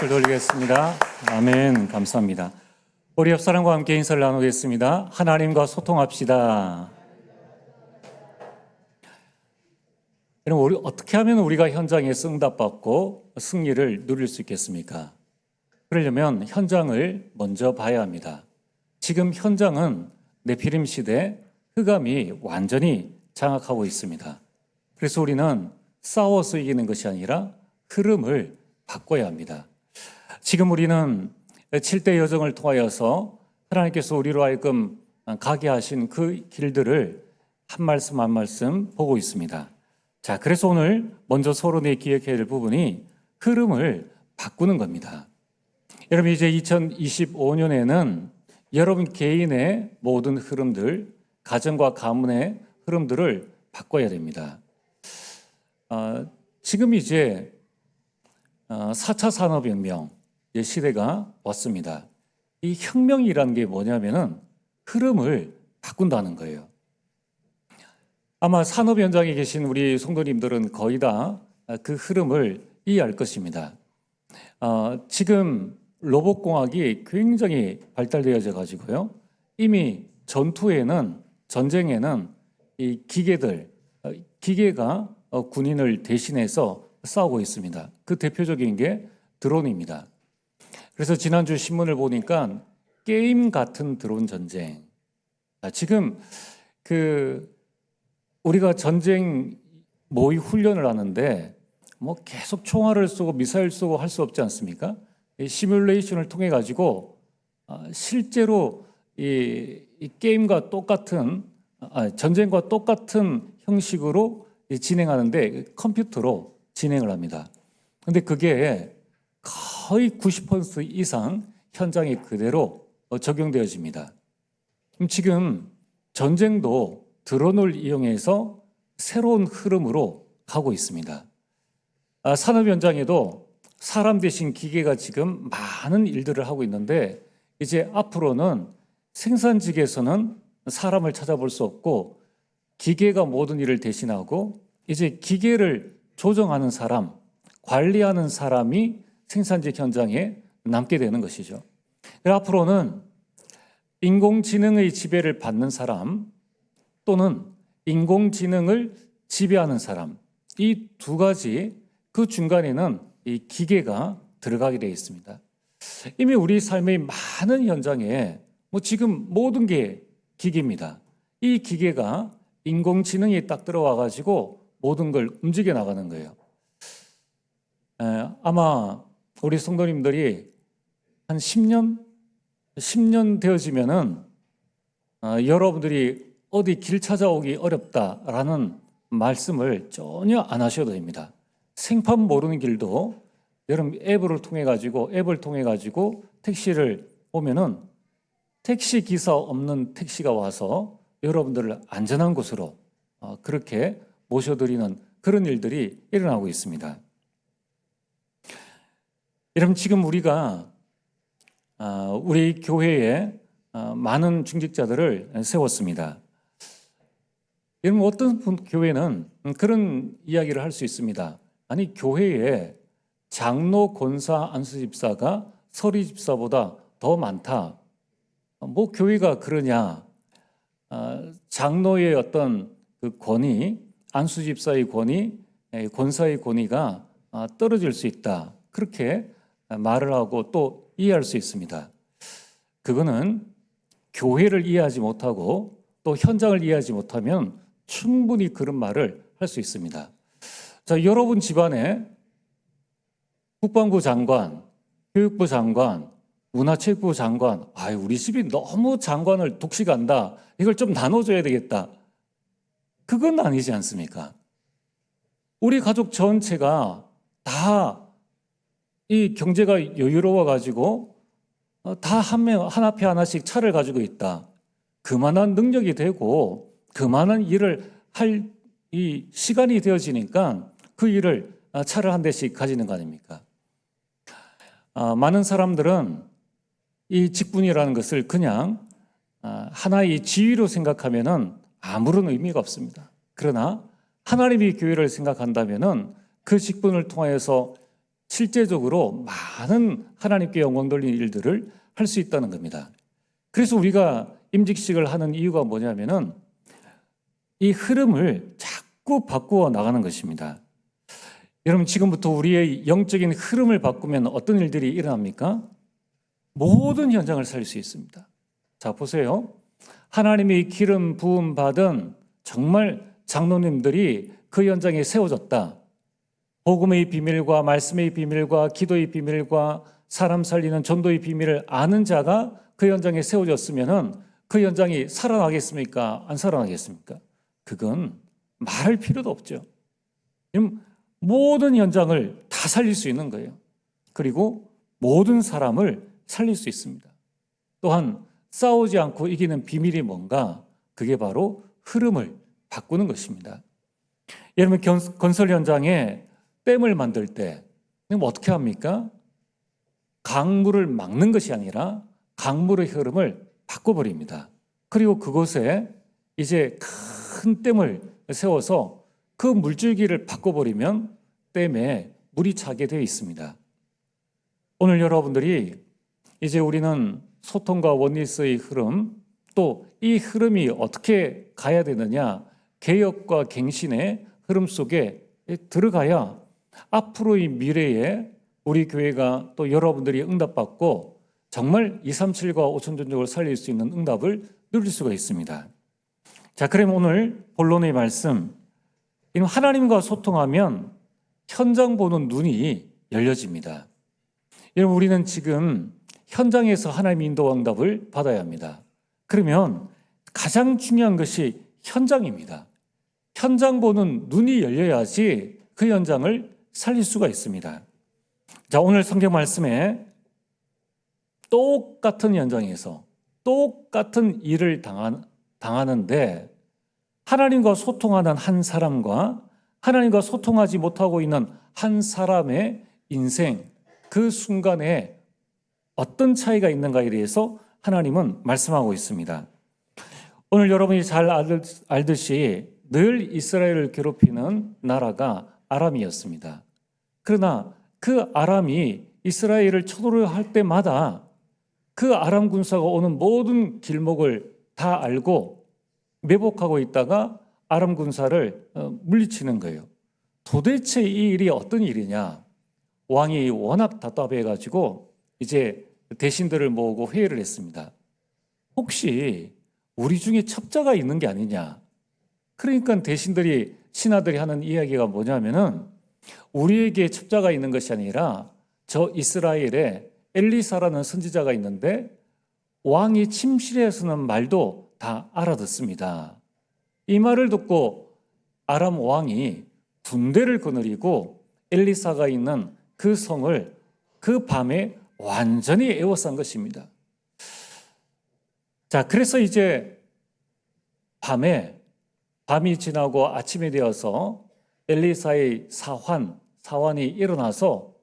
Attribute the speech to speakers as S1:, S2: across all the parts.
S1: 박수를 돌리겠습니다. 아멘. 감사합니다. 우리 옆 사람과 함께 인사를 나누겠습니다. 하나님과 소통합시다. 여러분, 우리 어떻게 하면 우리가 현장에서 응답받고 승리를 누릴 수 있겠습니까? 그러려면 현장을 먼저 봐야 합니다. 지금 현장은 네피림 시대 흑암이 완전히 장악하고 있습니다. 그래서 우리는 싸워서 이기는 것이 아니라 흐름을 바꿔야 합니다. 지금 우리는 7대 여정을 통하여서 하나님께서 우리로 하여금 가게 하신 그 길들을 한 말씀 한 말씀 보고 있습니다. 자, 그래서 오늘 먼저 서론에 기억해야 될 부분이 흐름을 바꾸는 겁니다. 여러분, 이제 2025년에는 여러분 개인의 모든 흐름들, 가정과 가문의 흐름들을 바꿔야 됩니다. 지금 이제 4차 산업혁명 시대가 왔습니다. 이 혁명이라는 게 뭐냐면은 흐름을 바꾼다는 거예요. 아마 산업 현장에 계신 우리 성도님들은 거의 다 그 흐름을 이해할 것입니다. 지금 로봇공학이 굉장히 발달되어져 가지고요. 이미 전쟁에는 이 기계가 군인을 대신해서 싸우고 있습니다. 그 대표적인 게 드론입니다. 그래서 지난주 신문을 보니까 게임 같은 드론 전쟁. 지금 우리가 전쟁 모의 훈련을 하는데 뭐 계속 총알을 쏘고 미사일 쏘고 할 수 없지 않습니까? 이 시뮬레이션을 통해 가지고 실제로 이 게임과 똑같은 전쟁과 똑같은 형식으로 진행하는데 컴퓨터로 진행을 합니다. 근데 그게 거의 90% 이상 현장에 그대로 적용되어집니다. 그럼 지금 전쟁도 드론을 이용해서 새로운 흐름으로 가고 있습니다. 산업 현장에도 사람 대신 기계가 지금 많은 일들을 하고 있는데 이제 앞으로는 생산직에서는 사람을 찾아볼 수 없고 기계가 모든 일을 대신하고 이제 기계를 조정하는 사람, 관리하는 사람이 생산직 현장에 남게 되는 것이죠. 앞으로는 인공지능의 지배를 받는 사람 또는 인공지능을 지배하는 사람, 이 두 가지 그 중간에는 이 기계가 들어가게 되어 있습니다. 이미 우리 삶의 많은 현장에 지금 모든 게 기계입니다. 이 기계가 인공지능이 딱 들어와 가지고 모든 걸 움직여 나가는 거예요. 아마 우리 성도님들이 한 10년 되어지면은 여러분들이 어디 길 찾아오기 어렵다라는 말씀을 전혀 안 하셔도 됩니다. 생판 모르는 길도 여러분 앱을 통해 가지고 택시를 오면은 택시 기사 없는 택시가 와서 여러분들을 안전한 곳으로 그렇게 모셔드리는 그런 일들이 일어나고 있습니다. 여러분, 지금 우리가 우리 교회에 많은 중직자들을 세웠습니다. 여러분, 어떤 교회는 그런 이야기를 할 수 있습니다. 아니, 교회에 장로, 권사, 안수집사가 서리집사보다 더 많다. 뭐 교회가 그러냐? 장로의 어떤 그 권위, 안수집사의 권위, 권사의 권위가 떨어질 수 있다. 그렇게 말을 하고 또 이해할 수 있습니다. 그거는 교회를 이해하지 못하고 또 현장을 이해하지 못하면 충분히 그런 말을 할 수 있습니다. 자, 여러분 집안에 국방부 장관, 교육부 장관, 문화체육부 장관, 우리 집이 너무 장관을 독식한다. 이걸 좀 나눠줘야 되겠다. 그건 아니지 않습니까? 우리 가족 전체가 다 이 경제가 여유로워 가지고 다 한 앞에 하나씩 차를 가지고 있다. 그만한 능력이 되고 그만한 일을 할 이 시간이 되어지니까 그 일을 차를 한 대씩 가지는 거 아닙니까? 많은 사람들은 이 직분이라는 것을 그냥 하나의 지위로 생각하면은 아무런 의미가 없습니다. 그러나 하나님이 교회를 생각한다면은 그 직분을 통하여서 실제적으로 많은 하나님께 영광 돌리는 일들을 할 수 있다는 겁니다. 그래서 우리가 임직식을 하는 이유가 뭐냐면은 이 흐름을 자꾸 바꾸어 나가는 것입니다. 여러분, 지금부터 우리의 영적인 흐름을 바꾸면 어떤 일들이 일어납니까? 모든 현장을 살릴 수 있습니다. 자, 보세요. 하나님의 기름 부음 받은 정말 장로님들이 그 현장에 세워졌다. 복음의 비밀과 말씀의 비밀과 기도의 비밀과 사람 살리는 전도의 비밀을 아는 자가 그 현장에 세워졌으면은 그 현장이 살아나겠습니까? 안 살아나겠습니까? 그건 말할 필요도 없죠. 모든 현장을 다 살릴 수 있는 거예요. 그리고 모든 사람을 살릴 수 있습니다. 또한 싸우지 않고 이기는 비밀이 뭔가? 그게 바로 흐름을 바꾸는 것입니다. 여러분, 건설 현장에 댐을 만들 때 어떻게 합니까? 강물을 막는 것이 아니라 강물의 흐름을 바꿔버립니다. 그리고 그곳에 이제 큰 댐을 세워서 그 물줄기를 바꿔버리면 댐에 물이 차게 되어 있습니다. 오늘 여러분들이 이제 우리는 소통과 원리스의 흐름, 또 이 흐름이 어떻게 가야 되느냐, 개혁과 갱신의 흐름 속에 들어가야 앞으로의 미래에 우리 교회가 또 여러분들이 응답받고 정말 237과 5천 전적을 살릴 수 있는 응답을 누릴 수가 있습니다. 자, 그럼 오늘 본론의 말씀, 하나님과 소통하면 현장 보는 눈이 열려집니다. 여러분, 우리는 지금 현장에서 하나님의 인도와 응답을 받아야 합니다. 그러면 가장 중요한 것이 현장입니다. 현장 보는 눈이 열려야지 그 현장을 살릴 수가 있습니다. 자, 오늘 성경 말씀에 똑같은 현장에서 똑같은 일을 당하는데 하나님과 소통하는 한 사람과 하나님과 소통하지 못하고 있는 한 사람의 인생, 그 순간에 어떤 차이가 있는가에 대해서 하나님은 말씀하고 있습니다. 오늘 여러분이 잘 알듯이 늘 이스라엘을 괴롭히는 나라가 아람이었습니다. 그러나 그 아람이 이스라엘을 쳐들어할 때마다 그 아람 군사가 오는 모든 길목을 다 알고 매복하고 있다가 아람 군사를 물리치는 거예요. 도대체 이 일이 어떤 일이냐? 왕이 워낙 답답해가지고 이제 대신들을 모으고 회의를 했습니다. 혹시 우리 중에 첩자가 있는 게 아니냐? 그러니까 대신들이, 신하들이 하는 이야기가 뭐냐면은 우리에게 첩자가 있는 것이 아니라 저 이스라엘에 엘리사라는 선지자가 있는데 왕이 침실에서는 말도 다 알아듣습니다. 이 말을 듣고 아람 왕이 군대를 거느리고 엘리사가 있는 그 성을 그 밤에 완전히 에워싼 것입니다. 자, 그래서 이제 밤이 지나고 아침이 되어서 엘리사의 사환이 일어나서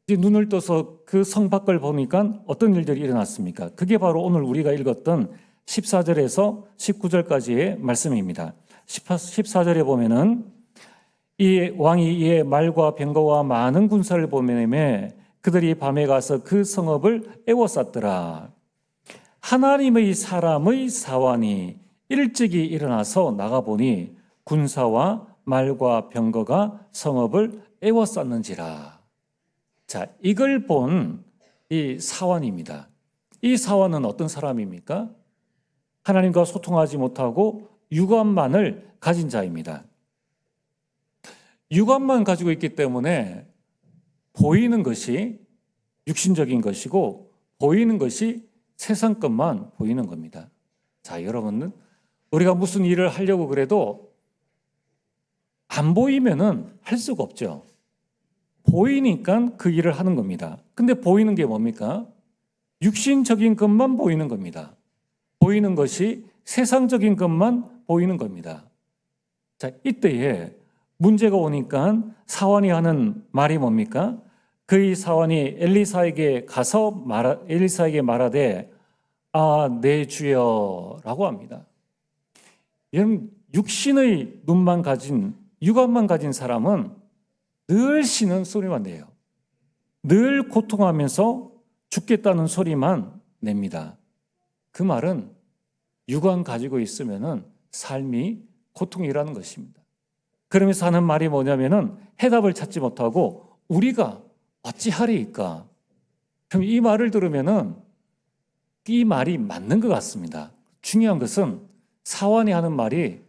S1: 이제 눈을 떠서 그 성 밖을 보니까 어떤 일들이 일어났습니까? 그게 바로 오늘 우리가 읽었던 14절에서 19절까지의 말씀입니다. 14절에 보면은 이 왕이 이에 말과 병거와 많은 군사를 보내매 그들이 밤에 가서 그 성읍을 에워쌌더라. 하나님의 사람의 사환이 일찍이 일어나서 나가보니 군사와 말과 병거가 성읍을 에워쌌는지라. 자, 이걸 본 이 사환입니다. 이 사환은 어떤 사람입니까? 하나님과 소통하지 못하고 육안만을 가진 자입니다. 육안만 가지고 있기 때문에 보이는 것이 육신적인 것이고 보이는 것이 세상 것만 보이는 겁니다. 자, 여러분은 우리가 무슨 일을 하려고 그래도 안 보이면은 할 수가 없죠. 보이니까 그 일을 하는 겁니다. 근데 보이는 게 뭡니까? 육신적인 것만 보이는 겁니다. 보이는 것이 세상적인 것만 보이는 겁니다. 자, 이때에 문제가 오니까 사환이 하는 말이 뭡니까? 그의 사환이 엘리사에게 말하되 내 주여라고 합니다. 여러분, 육신의 눈만 가진, 육안만 가진 사람은 늘 쉬는 소리만 내요. 늘 고통하면서 죽겠다는 소리만 냅니다. 그 말은 유관 가지고 있으면은 삶이 고통이라는 것입니다. 그러면서 하는 말이 뭐냐면은 해답을 찾지 못하고 우리가 어찌하리이까. 그럼 이 말을 들으면은 이 말이 맞는 것 같습니다. 중요한 것은 사환이 하는 말이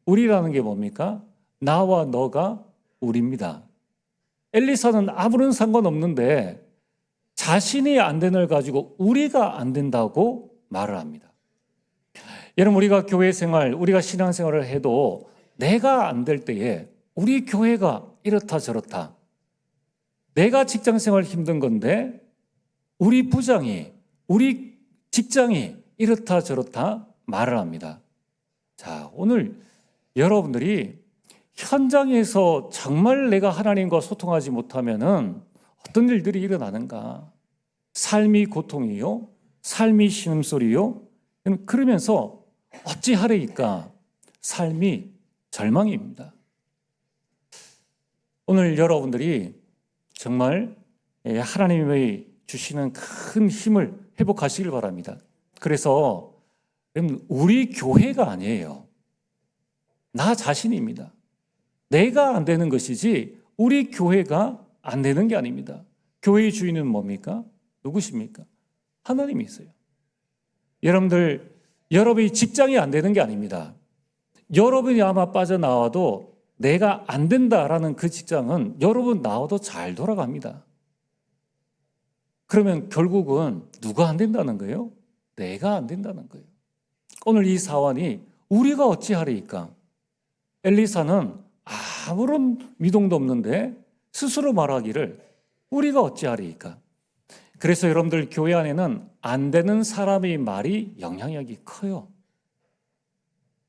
S1: 우리라는 게 뭡니까? 나와 너가 우리입니다. 엘리사는 아무런 상관없는데 자신이 안 되는 걸 가지고 우리가 안 된다고 말을 합니다. 여러분, 우리가 교회 생활, 우리가 신앙 생활을 해도 내가 안 될 때에 우리 교회가 이렇다 저렇다. 내가 직장 생활 힘든 건데 우리 부장이, 우리 직장이 이렇다 저렇다 말을 합니다. 자, 오늘 여러분들이 현장에서 정말 내가 하나님과 소통하지 못하면은 어떤 일들이 일어나는가? 삶이 고통이요? 삶이 신음소리요? 그러면서 어찌하리이까? 삶이 절망입니다. 오늘 여러분들이 정말 하나님의 주시는 큰 힘을 회복하시길 바랍니다. 그래서 우리 교회가 아니에요. 나 자신입니다. 내가 안 되는 것이지 우리 교회가 안 되는 게 아닙니다. 교회의 주인은 뭡니까? 누구십니까? 하나님이세요. 여러분들, 여러분이 직장이 안 되는 게 아닙니다. 여러분이 아마 빠져나와도 내가 안 된다라는 그 직장은 여러분 나와도 잘 돌아갑니다. 그러면 결국은 누가 안 된다는 거예요? 내가 안 된다는 거예요. 오늘 이 사환이 우리가 어찌하리이까? 엘리사는 아무런 미동도 없는데 스스로 말하기를 우리가 어찌하리이까? 그래서 여러분들 교회 안에는 안 되는 사람의 말이 영향력이 커요.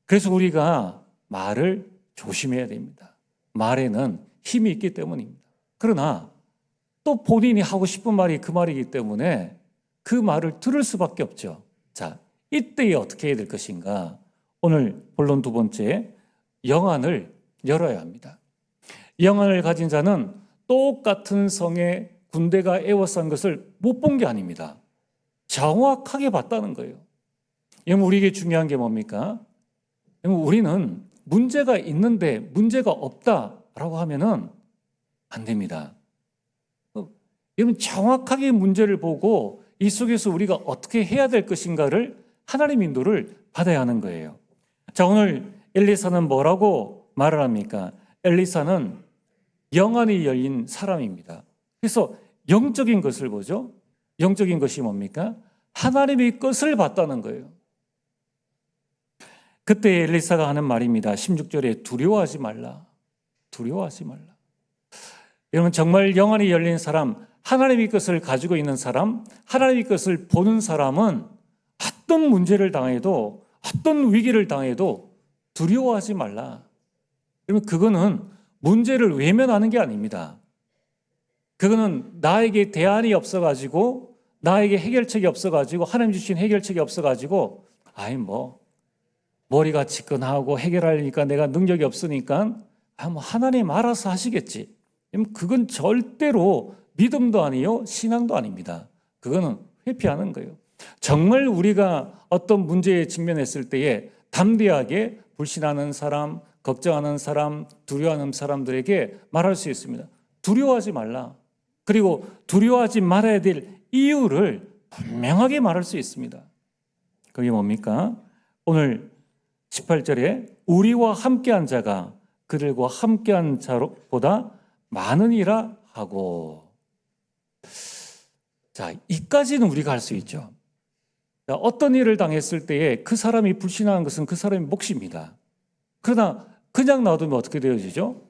S1: 그래서 우리가 말을 조심해야 됩니다. 말에는 힘이 있기 때문입니다. 그러나 또 본인이 하고 싶은 말이 그 말이기 때문에 그 말을 들을 수밖에 없죠. 자, 이때에 어떻게 해야 될 것인가? 오늘 본론 두 번째, 영안을 열어야 합니다. 영안을 가진 자는 똑같은 성에 군대가 에워싼 것을 못 본 게 아닙니다. 정확하게 봤다는 거예요. 여러분, 우리에게 중요한 게 뭡니까? 여러분, 우리는 문제가 있는데 문제가 없다라고 하면은 안 됩니다. 여러분, 정확하게 문제를 보고 이 속에서 우리가 어떻게 해야 될 것인가를 하나님 인도를 받아야 하는 거예요. 자, 오늘 엘리사는 뭐라고 말을 합니까? 엘리사는 영안이 열린 사람입니다. 그래서 영적인 것을 보죠. 영적인 것이 뭡니까? 하나님의 것을 봤다는 거예요. 그때 엘리사가 하는 말입니다. 16절에 두려워하지 말라. 두려워하지 말라. 여러분, 정말 영안이 열린 사람, 하나님의 것을 가지고 있는 사람, 하나님의 것을 보는 사람은 어떤 문제를 당해도, 어떤 위기를 당해도 두려워하지 말라. 여러분, 그거는 문제를 외면하는 게 아닙니다. 그거는 나에게 대안이 없어가지고, 나에게 해결책이 없어가지고, 하나님 주신 해결책이 없어가지고, 머리가 지끈하고 해결하려니까 내가 능력이 없으니까 하나님 알아서 하시겠지. 그건 절대로 믿음도 아니요 신앙도 아닙니다. 그거는 회피하는 거예요. 정말 우리가 어떤 문제에 직면했을 때에 담대하게 불신하는 사람, 걱정하는 사람, 두려워하는 사람들에게 말할 수 있습니다. 두려워하지 말라. 그리고 두려워하지 말아야 될 이유를 분명하게 말할 수 있습니다. 그게 뭡니까? 오늘 18절에 우리와 함께한 자가 그들과 함께한 자보다 많으니라 하고. 자, 이까지는 우리가 할 수 있죠. 자, 어떤 일을 당했을 때에 그 사람이 불신하는 것은 그 사람의 몫입니다. 그러나 그냥 놔두면 어떻게 되어지죠?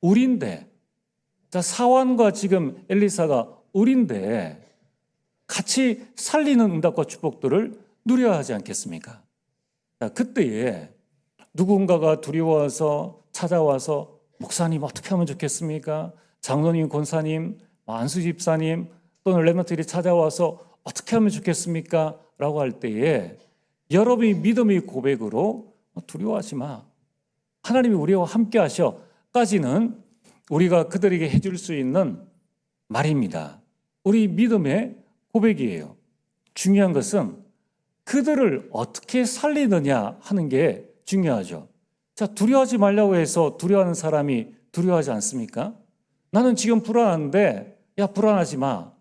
S1: 우리인데, 자, 사환과 지금 엘리사가 우리인데 같이 살리는 응답과 축복들을 누려야 하지 않겠습니까? 자, 그때에 누군가가 두려워서 찾아와서 목사님 어떻게 하면 좋겠습니까? 장로님, 권사님, 안수 집사님 또는 렘넌트들이 찾아와서 어떻게 하면 좋겠습니까? 라고 할 때에 여러분이 믿음의 고백으로 두려워하지 마. 하나님이 우리와 함께 하셔. 까지는 우리가 그들에게 해줄 수 있는 말입니다. 우리 믿음의 고백이에요. 중요한 것은 그들을 어떻게 살리느냐 하는 게 중요하죠. 자, 두려워하지 말라고 해서 두려워하는 사람이 두려워하지 않습니까? 나는 지금 불안한데, 야, 불안하지 마.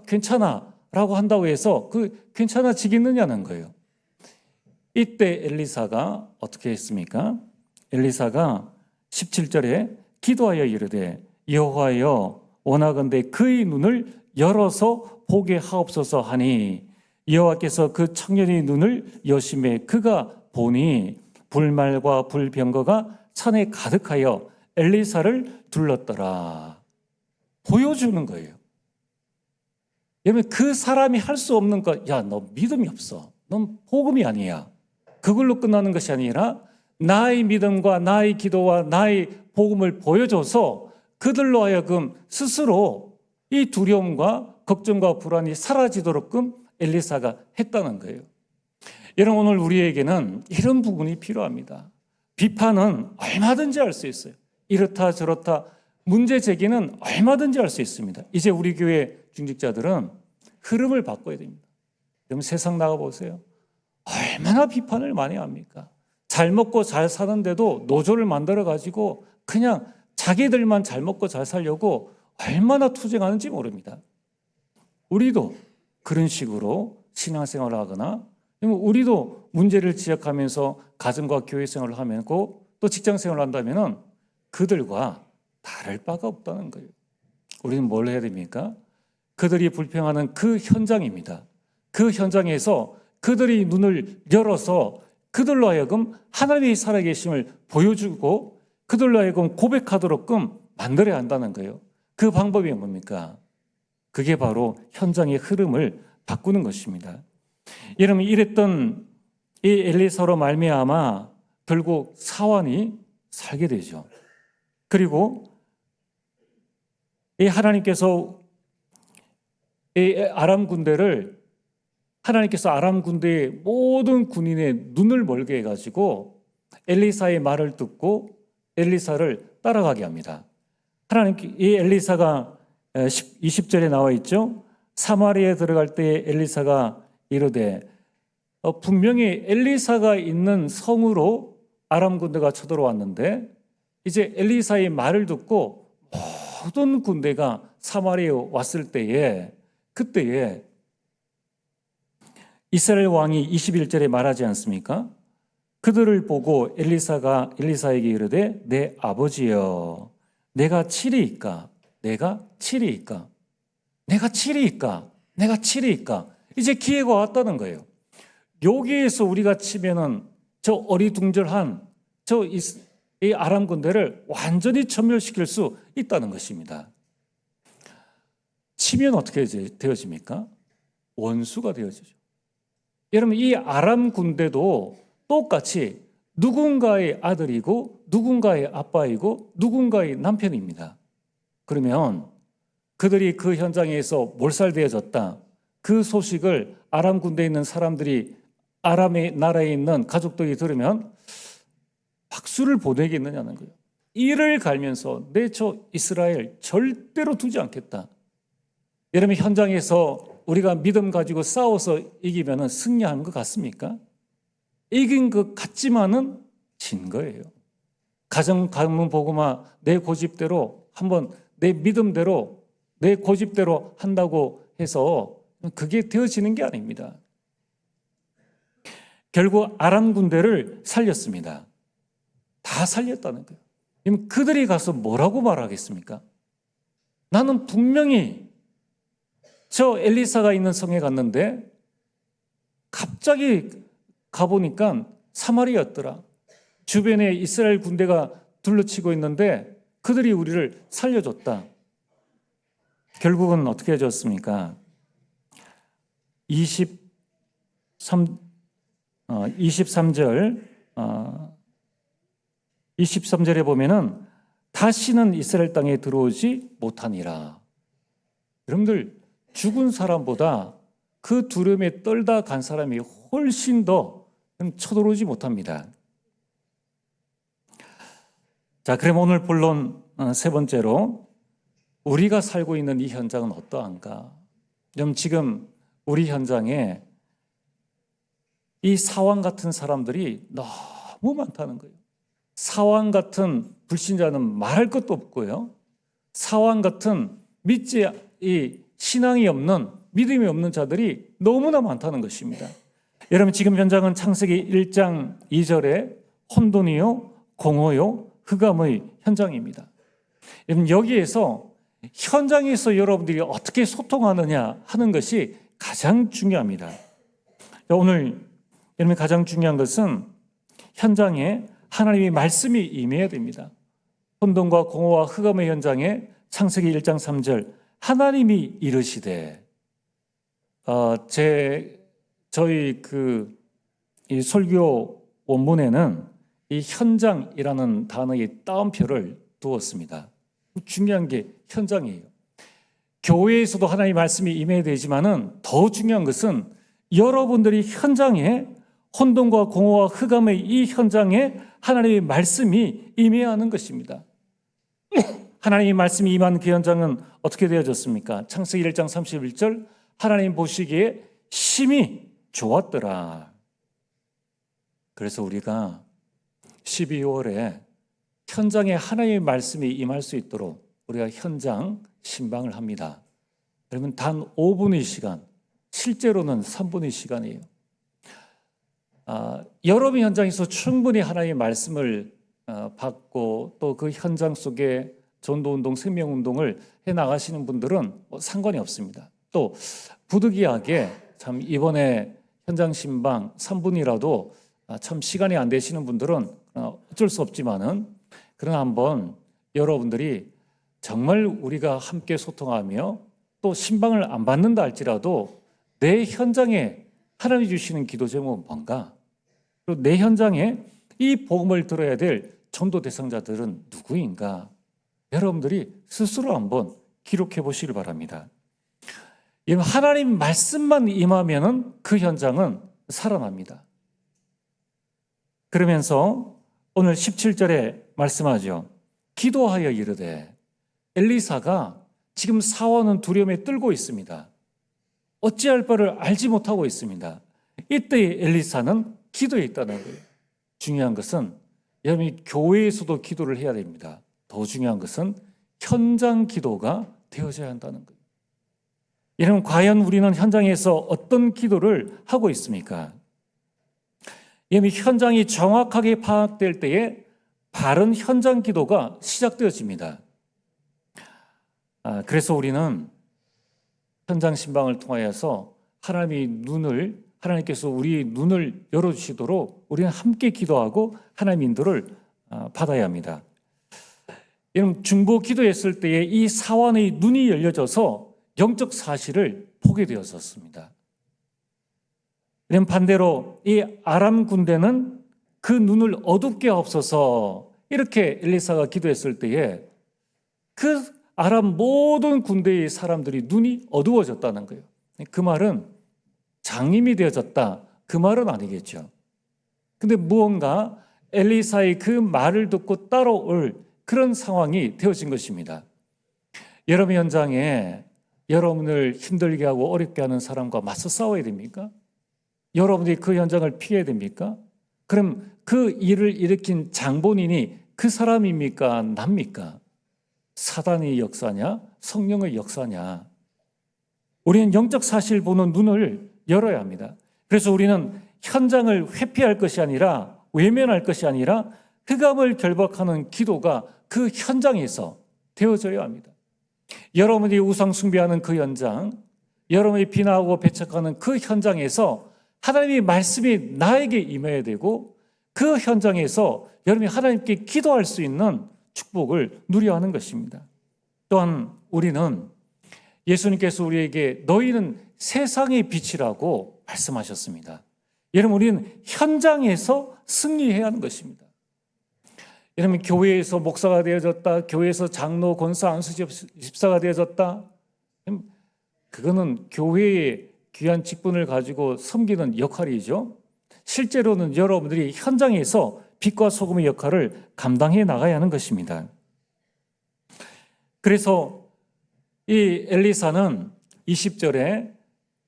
S1: 괜찮아. 라고 한다고 해서 그 괜찮아지겠느냐는 거예요. 이때 엘리사가 어떻게 했습니까? 엘리사가 17절에 기도하여 이르되 여호와여 원하건대 그의 눈을 열어서 보게 하옵소서 하니 여호와께서 그 청년의 눈을 여심해 그가 보니 불말과 불병거가 산에 가득하여 엘리사를 둘렀더라. 보여주는 거예요. 여러분, 그 사람이 할 수 없는 것, 야, 너 믿음이 없어. 넌 복음이 아니야. 그걸로 끝나는 것이 아니라 나의 믿음과 나의 기도와 나의 복음을 보여줘서 그들로 하여금 스스로 이 두려움과 걱정과 불안이 사라지도록끔 엘리사가 했다는 거예요. 여러분, 오늘 우리에게는 이런 부분이 필요합니다. 비판은 얼마든지 할 수 있어요. 이렇다 저렇다 문제 제기는 얼마든지 할 수 있습니다. 이제 우리 교회 중직자들은 흐름을 바꿔야 됩니다. 여러분, 세상 나가보세요. 얼마나 비판을 많이 합니까? 잘 먹고 잘 사는데도 노조를 만들어가지고 그냥 자기들만 잘 먹고 잘 살려고 얼마나 투쟁하는지 모릅니다. 우리도 그런 식으로 신앙생활을 하거나 우리도 문제를 지적하면서 가정과 교회 생활을 하고 또 직장 생활을 한다면 그들과 다를 바가 없다는 거예요. 우리는 뭘 해야 됩니까? 그들이 불평하는 그 현장입니다. 그 현장에서 그들이 눈을 열어서 그들로 하여금 하나님의 살아계심을 보여주고 그들로 하여금 고백하도록끔 만들어야 한다는 거예요. 그 방법이 뭡니까? 그게 바로 현장의 흐름을 바꾸는 것입니다. 여러분, 이랬던 이 엘리사로 말미암아 결국 사환이 살게 되죠. 그리고 이 하나님께서 이 아람 군대를 하나님께서 아람 군대의 모든 군인의 눈을 멀게 해가지고 엘리사의 말을 듣고 엘리사를 따라가게 합니다. 하나님, 이 엘리사가 20절에 나와 있죠. 사마리아에 들어갈 때 엘리사가 이르되 분명히 엘리사가 있는 성으로 아람 군대가 쳐들어왔는데 이제 엘리사의 말을 듣고 모든 군대가 사마리아에 왔을 때에 그때에 이스라엘 왕이 21절에 말하지 않습니까? 그들을 보고 엘리사가 엘리사에게 이르되 내 아버지여 내가 치리이까 내가 치리이까 내가 치리이까 내가 치리이까 이제 기회가 왔다는 거예요. 여기에서 우리가 치면은 저 어리둥절한 이 아람 군대를 완전히 전멸시킬 수 있다는 것입니다. 치면 어떻게 되어집니까? 원수가 되어지죠. 여러분, 이 아람 군대도 똑같이 누군가의 아들이고 누군가의 아빠이고 누군가의 남편입니다. 그러면 그들이 그 현장에서 몰살되어졌다. 그 소식을 아람 군대에 있는 사람들이 아람의 나라에 있는 가족들이 들으면 박수를 보내겠느냐는 거예요. 이를 갈면서 내 저 이스라엘 절대로 두지 않겠다. 여러분, 현장에서 우리가 믿음 가지고 싸워서 이기면 승리하는 것 같습니까? 이긴 것 같지만은 진 거예요. 가정 가문 복음화 내 고집대로 한번 내 믿음대로 내 고집대로 한다고 해서 그게 되어지는 게 아닙니다. 결국 아람 군대를 살렸습니다. 다 살렸다는 거예요. 그럼 그들이 가서 뭐라고 말하겠습니까? 나는 분명히 저 엘리사가 있는 성에 갔는데 갑자기 가보니까 사마리아였더라. 주변에 이스라엘 군대가 둘러치고 있는데 그들이 우리를 살려줬다. 결국은 어떻게 해줬습니까? 23절에 보면은 다시는 이스라엘 땅에 들어오지 못하니라. 여러분들, 죽은 사람보다 그 두려움에 떨다 간 사람이 훨씬 더 쳐들어오지 못합니다. 자, 그럼 오늘 본론 세 번째로 우리가 살고 있는 이 현장은 어떠한가? 그럼 지금 우리 현장에 이 사왕 같은 사람들이 너무 많다는 거예요. 사왕 같은 불신자는 말할 것도 없고요. 사왕 같은 신앙이 없는, 믿음이 없는 자들이 너무나 많다는 것입니다. 여러분, 지금 현장은 창세기 1장 2절에 혼돈이요, 공허요, 흑암의 현장입니다. 여러분, 여기에서 현장에서 여러분들이 어떻게 소통하느냐 하는 것이 가장 중요합니다. 오늘 여러분 가장 중요한 것은 현장에 하나님의 말씀이 임해야 됩니다. 혼돈과 공허와 흑암의 현장에 창세기 1장 3절 하나님이 이르시되 저희 이 설교 원문에는 이 현장이라는 단어의 따옴표를 두었습니다. 중요한 게 현장이에요. 교회에서도 하나님의 말씀이 임해야 되지만은 더 중요한 것은 여러분들이 현장에 혼돈과 공허와 흑암의 이 현장에 하나님의 말씀이 임해야 하는 것입니다. 하나님의 말씀이 임한 그 현장은 어떻게 되어졌습니까? 창세기 1장 31절 하나님 보시기에 심히 좋았더라. 그래서 우리가 12월에 현장에 하나님의 말씀이 임할 수 있도록 우리가 현장 신방을 합니다. 그러면 단 5분의 시간, 실제로는 3분의 시간이에요. 여러분 현장에서 충분히 하나님의 말씀을 받고 또 그 현장 속에 전도운동, 생명운동을 해나가시는 분들은 상관이 없습니다. 또 부득이하게 참 이번에 현장 신방 3분이라도 참 시간이 안 되시는 분들은 어쩔 수 없지만은 그러나 한번 여러분들이 정말 우리가 함께 소통하며 또 신방을 안 받는다 할지라도 내 현장에 하나님이 주시는 기도 제목은 뭔가? 그리고 내 현장에 이 복음을 들어야 될 전도 대상자들은 누구인가? 여러분들이 스스로 한번 기록해 보시길 바랍니다. 하나님 말씀만 임하면은 그 현장은 살아납니다. 그러면서 오늘 17절에 말씀하죠. 기도하여 이르되 엘리사가 지금 사원은 두려움에 떨고 있습니다. 어찌할 바를 알지 못하고 있습니다. 이때 엘리사는 기도에 있다는 거예요. 중요한 것은 여러분이 교회에서도 기도를 해야 됩니다. 더 중요한 것은 현장 기도가 되어져야 한다는 거예요. 여러분, 과연 우리는 현장에서 어떤 기도를 하고 있습니까? 여러분, 현장이 정확하게 파악될 때에 바른 현장 기도가 시작되어집니다. 그래서 우리는 현장 신방을 통하여서 하나님께서 우리 눈을 열어주시도록 우리는 함께 기도하고 하나님의 인도를 받아야 합니다. 여러분, 중보 기도했을 때에 이 사원의 눈이 열려져서 영적 사실을 보게 되었었습니다. 반대로 이 아람 군대는 그 눈을 어둡게 하옵소서 이렇게 엘리사가 기도했을 때에 그 아람 모든 군대의 사람들이 눈이 어두워졌다는 거예요. 그 말은 장님이 되어졌다 그 말은 아니겠죠. 근데 무언가 엘리사의 그 말을 듣고 따라올 그런 상황이 되어진 것입니다. 여러분 현장에 여러분을 힘들게 하고 어렵게 하는 사람과 맞서 싸워야 됩니까? 여러분이 그 현장을 피해야 됩니까? 그럼 그 일을 일으킨 장본인이 그 사람입니까? 납니까? 사단의 역사냐? 성령의 역사냐? 우리는 영적 사실 보는 눈을 열어야 합니다. 그래서 우리는 현장을 회피할 것이 아니라 외면할 것이 아니라 흑암을 결박하는 기도가 그 현장에서 되어져야 합니다. 여러분이 우상 숭배하는 그 현장, 여러분이 비난하고 배척하는 그 현장에서 하나님의 말씀이 나에게 임해야 되고 그 현장에서 여러분이 하나님께 기도할 수 있는 축복을 누려야 하는 것입니다. 또한 우리는 예수님께서 우리에게 너희는 세상의 빛이라고 말씀하셨습니다. 여러분, 우리는 현장에서 승리해야 하는 것입니다. 여러분, 교회에서 목사가 되어졌다, 교회에서 장로, 권사, 안수 집사가 되어졌다, 그거는 교회의 귀한 직분을 가지고 섬기는 역할이죠. 실제로는 여러분들이 현장에서 빛과 소금의 역할을 감당해 나가야 하는 것입니다. 그래서 이 엘리사는 20절에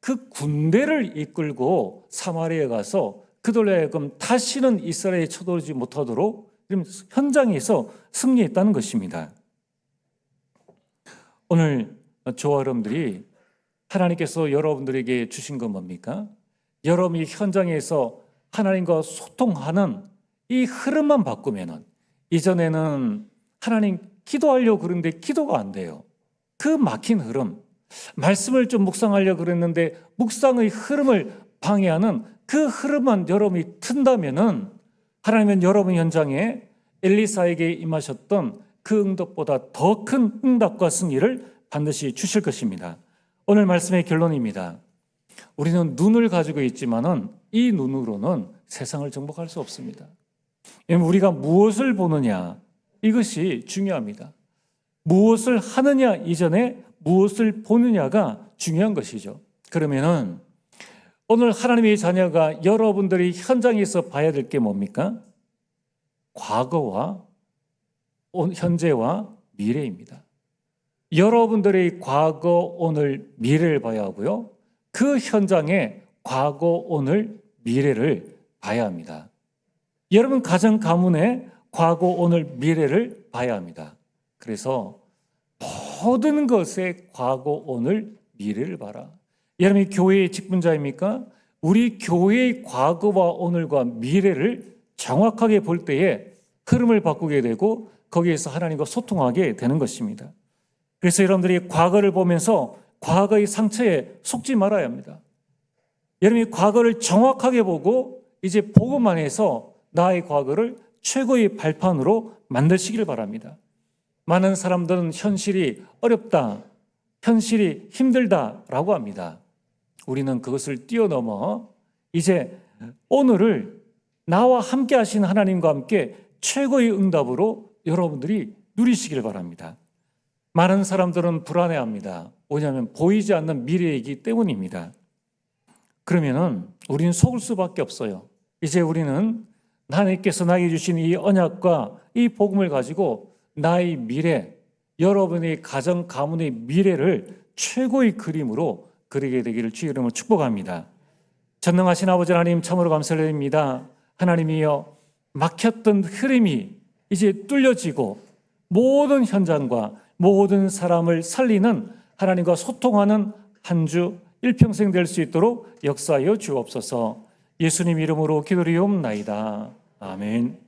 S1: 그 군대를 이끌고 사마리아에 가서 그들로 하여금 다시는 이스라엘에 쳐들어오지 못하도록 현장에서 승리했다는 것입니다. 오늘 저와 여러분들이 하나님께서 여러분들에게 주신 건 뭡니까? 여러분이 현장에서 하나님과 소통하는 이 흐름만 바꾸면은, 이전에는 하나님 기도하려고 그러는데 기도가 안 돼요. 그 막힌 흐름, 말씀을 좀 묵상하려고 그랬는데 묵상의 흐름을 방해하는 그 흐름만 여러분이 튼다면은 하나님은 여러분 현장에 엘리사에게 임하셨던 그 응답보다 더 큰 응답과 승리를 반드시 주실 것입니다. 오늘 말씀의 결론입니다. 우리는 눈을 가지고 있지만은 이 눈으로는 세상을 정복할 수 없습니다. 우리가 무엇을 보느냐, 이것이 중요합니다. 무엇을 하느냐 이전에 무엇을 보느냐가 중요한 것이죠. 그러면은 오늘 하나님의 자녀가 여러분들이 현장에서 봐야 될 게 뭡니까? 과거와 현재와 미래입니다. 여러분들의 과거, 오늘, 미래를 봐야 하고요. 그 현장에 과거, 오늘, 미래를 봐야 합니다. 여러분 가정 가문의 과거, 오늘, 미래를 봐야 합니다. 그래서 모든 것에 과거, 오늘, 미래를 봐라. 여러분이 교회의 직분자입니까? 우리 교회의 과거와 오늘과 미래를 정확하게 볼 때에 흐름을 바꾸게 되고 거기에서 하나님과 소통하게 되는 것입니다. 그래서 여러분들이 과거를 보면서 과거의 상처에 속지 말아야 합니다. 여러분이 과거를 정확하게 보고 이제 보고만 해서 나의 과거를 최고의 발판으로 만드시길 바랍니다. 많은 사람들은 현실이 어렵다, 현실이 힘들다라고 합니다. 우리는 그것을 뛰어넘어 이제 오늘을 나와 함께 하신 하나님과 함께 최고의 응답으로 여러분들이 누리시길 바랍니다. 많은 사람들은 불안해합니다. 왜냐하면 보이지 않는 미래이기 때문입니다. 그러면은 우리는 속을 수밖에 없어요. 이제 우리는 하나님께서 나에게 주신 이 언약과 이 복음을 가지고 나의 미래, 여러분의 가정 가문의 미래를 최고의 그림으로 그리게 되기를 주의 이름으로 축복합니다. 전능하신 아버지 하나님 참으로 감사드립니다. 하나님이여, 막혔던 흐름이 이제 뚫려지고 모든 현장과 모든 사람을 살리는 하나님과 소통하는 한 주 일평생 될 수 있도록 역사하여 주옵소서. 예수님 이름으로 기도리옵나이다. 아멘.